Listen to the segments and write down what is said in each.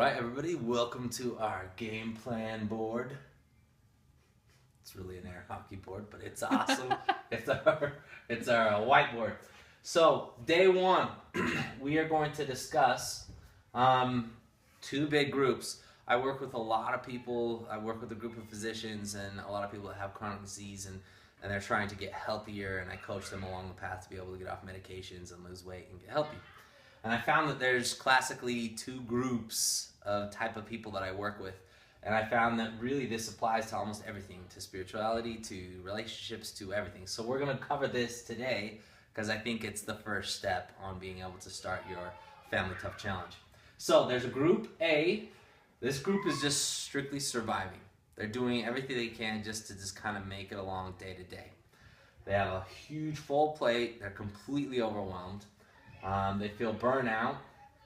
right, everybody, welcome to our game plan board. It's really an air hockey board, but it's awesome. it's our whiteboard. So, day one, we are going to discuss two big groups. I work with a lot of people. I work with a group of physicians and a lot of people that have chronic disease and they're trying to get healthier, and I coach them along the path to be able to get off medications and lose weight and get healthy. And I found that there's classically two groups of type of people that I work with. And I found that really this applies to almost everything, to spirituality, to relationships, to everything. So we're going to cover this today because I think it's the first step on being able to start your Family Tough Challenge. So there's a group A. This group is just strictly surviving. They're doing everything they can just to kind of make it along day to day. They have a huge full plate. They're completely overwhelmed. They feel burnout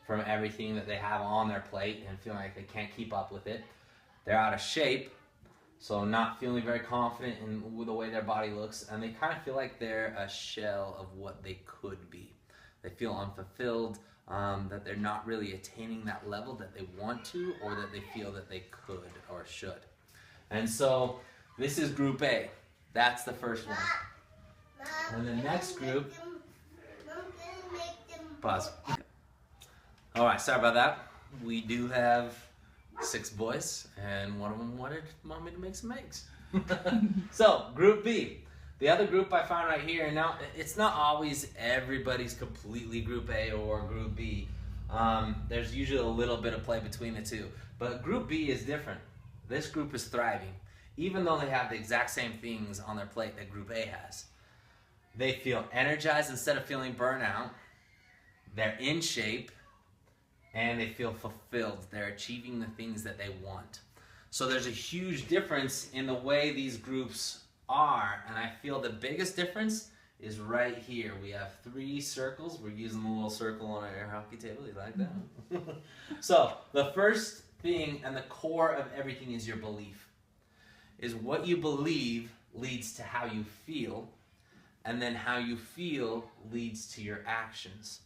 from everything that they have on their plate and feeling like they can't keep up with it. They're out of shape, so not feeling very confident in the way their body looks, and they kind of feel like they're a shell of what they could be. They feel unfulfilled, that they're not really attaining that level that they want to, or that they feel that they could or should. And so this is group A. That's the first one. And the next group... Pause. All right, sorry about that. We do have 6 boys, and one of them wanted mommy to make some eggs. So, group B. The other group I found right here, and now it's not always everybody's completely group A or group B. There's usually a little bit of play between the two. But group B is different. This group is thriving. Even though they have the exact same things on their plate that group A has. They feel energized instead of feeling burnout. They're in shape, and they feel fulfilled. They're achieving the things that they want. So there's a huge difference in the way these groups are, and I feel the biggest difference is right here. We have 3 circles. We're using the little circle on our air hockey table. You like that? So the first thing and the core of everything is your belief. Is what you believe leads to how you feel, and then how you feel leads to your actions.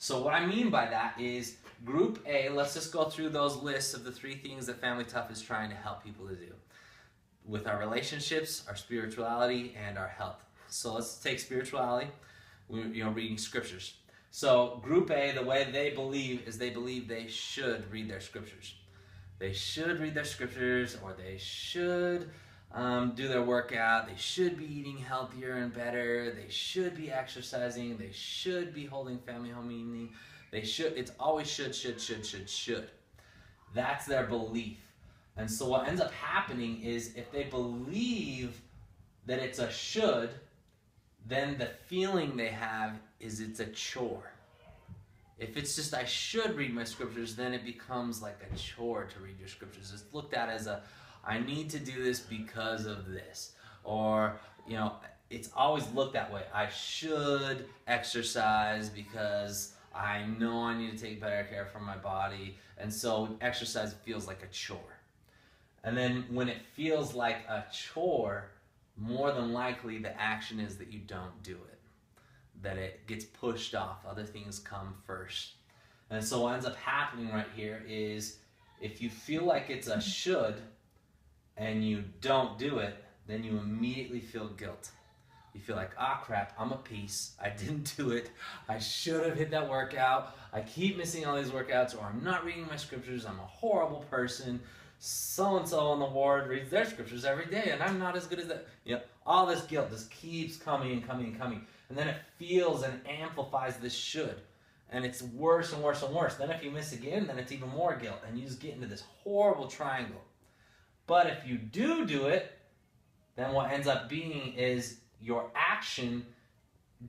So what I mean by that is group A, let's just go through those lists of the 3 things that Family Tough is trying to help people to do. With our relationships, our spirituality, and our health. So let's take spirituality, reading scriptures. So group A, the way they believe is they believe they should read their scriptures. They should read their scriptures, or they should do their workout. They should be eating healthier and better. They should be exercising. They should be holding family home evening. They should. It's always should. That's their belief. And so what ends up happening is if they believe that it's a should, then the feeling they have is it's a chore. If it's just I should read my scriptures, then it becomes like a chore to read your scriptures. It's looked at as I need to do this because of this. Or, it's always looked that way. I should exercise because I know I need to take better care for my body. And so exercise feels like a chore. And then when it feels like a chore, more than likely the action is that you don't do it. That it gets pushed off. Other things come first. And so what ends up happening right here is if you feel like it's a should and you don't do it, then you immediately feel guilt. You feel like, crap, I'm a piece. I didn't do it. I should have hit that workout. I keep missing all these workouts, or I'm not reading my scriptures. I'm a horrible person. So-and-so on the ward reads their scriptures every day, and I'm not as good as that. All this guilt just keeps coming and coming and coming. And then it feels and amplifies this should. And it's worse and worse and worse. Then if you miss again, then it's even more guilt. And you just get into this horrible triangle. But if you do it, then what ends up being is your action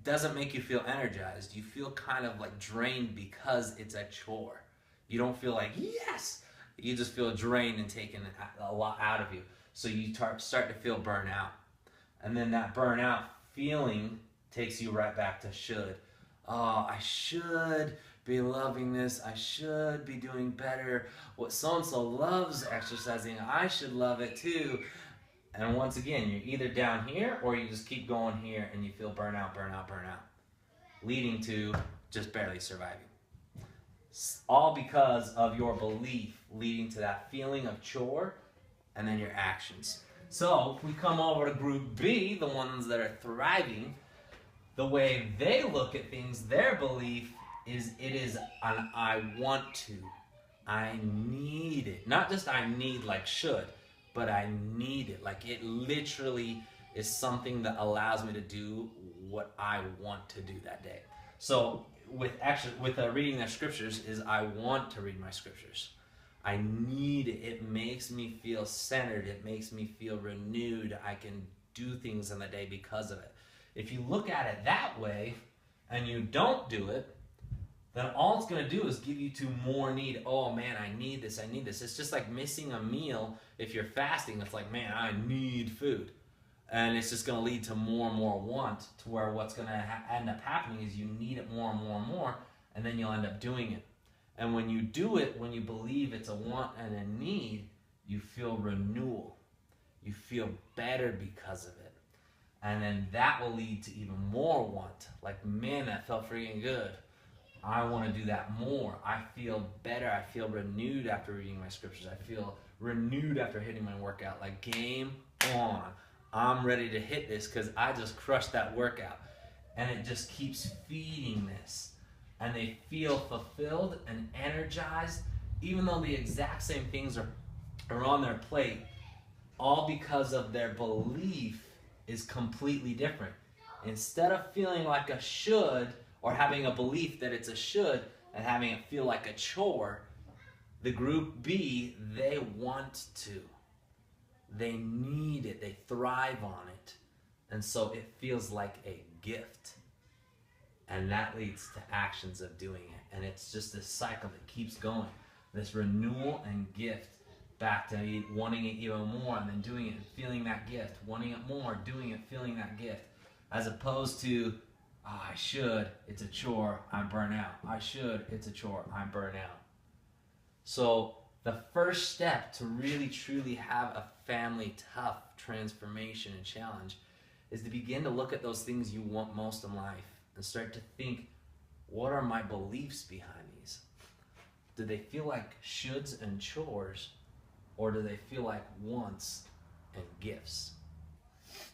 doesn't make you feel energized. You feel kind of like drained because it's a chore. You don't feel like, yes! You just feel drained and taken a lot out of you. So you start to feel burnout. And then that burnout feeling takes you right back to should. Oh, I should be loving this. I should be doing better. What so-and-so loves exercising, I should love it too. And once again, you're either down here or you just keep going here and you feel burnout, leading to just barely surviving. All because of your belief leading to that feeling of chore and then your actions. So if we come over to group B, the ones that are thriving, the way they look at things, their belief is it is an I want to, I need it. Not just I need like should, but I need it. Like it literally is something that allows me to do what I want to do that day. So with reading their scriptures is I want to read my scriptures. I need it. It makes me feel centered. It makes me feel renewed. I can do things in the day because of it. If you look at it that way and you don't do it, then all it's going to do is give you to more need. Oh man, I need this, I need this. It's just like missing a meal. If you're fasting, it's like, man, I need food. And it's just going to lead to more and more want, to where what's going to end up happening is you need it more and more and more, and then you'll end up doing it. And when you do it, when you believe it's a want and a need, you feel renewal. You feel better because of it. And then that will lead to even more want. Like, man, that felt freaking good. I want to do that more. I feel better. I feel renewed after reading my scriptures. I feel renewed after hitting my workout. Like, game on. I'm ready to hit this because I just crushed that workout. And it just keeps feeding this. And they feel fulfilled and energized, even though the exact same things are on their plate, all because of their belief is completely different. Instead of feeling like a should, or having a belief that it's a should and having it feel like a chore, the group B, they want to. They need it. They thrive on it. And so it feels like a gift. And that leads to actions of doing it. And it's just this cycle that keeps going. This renewal and gift back to wanting it even more and then doing it and feeling that gift. Wanting it more, doing it, feeling that gift. As opposed to, oh, I should, it's a chore, I burn out. I should, it's a chore, I burn out. So the first step to really truly have a family tough transformation and challenge is to begin to look at those things you want most in life and start to think, what are my beliefs behind these? Do they feel like shoulds and chores, or do they feel like wants and gifts?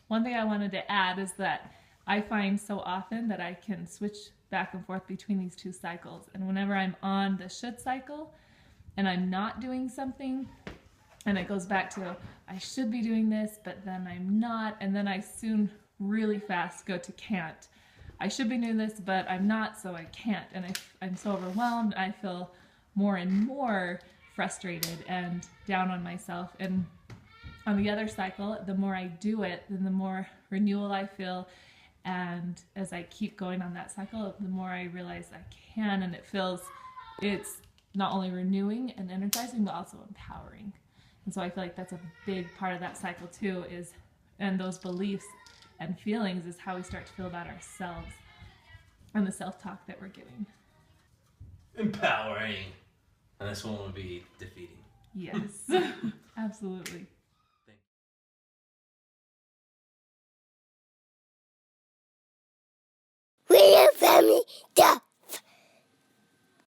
One thing I wanted to add is that I find so often that I can switch back and forth between these two cycles. And whenever I'm on the should cycle and I'm not doing something, and it goes back to, I should be doing this, but then I'm not, and then I soon really fast go to can't. I should be doing this, but I'm not, so I can't. And I'm so overwhelmed, I feel more and more frustrated and down on myself. And on the other cycle, the more I do it, then the more renewal I feel. And as I keep going on that cycle, the more I realize I can, and it's not only renewing and energizing, but also empowering. And so I feel like that's a big part of that cycle too, and those beliefs and feelings is how we start to feel about ourselves and the self-talk that we're giving. Empowering. And this one would be defeating. Yes, absolutely. We're Family Tough.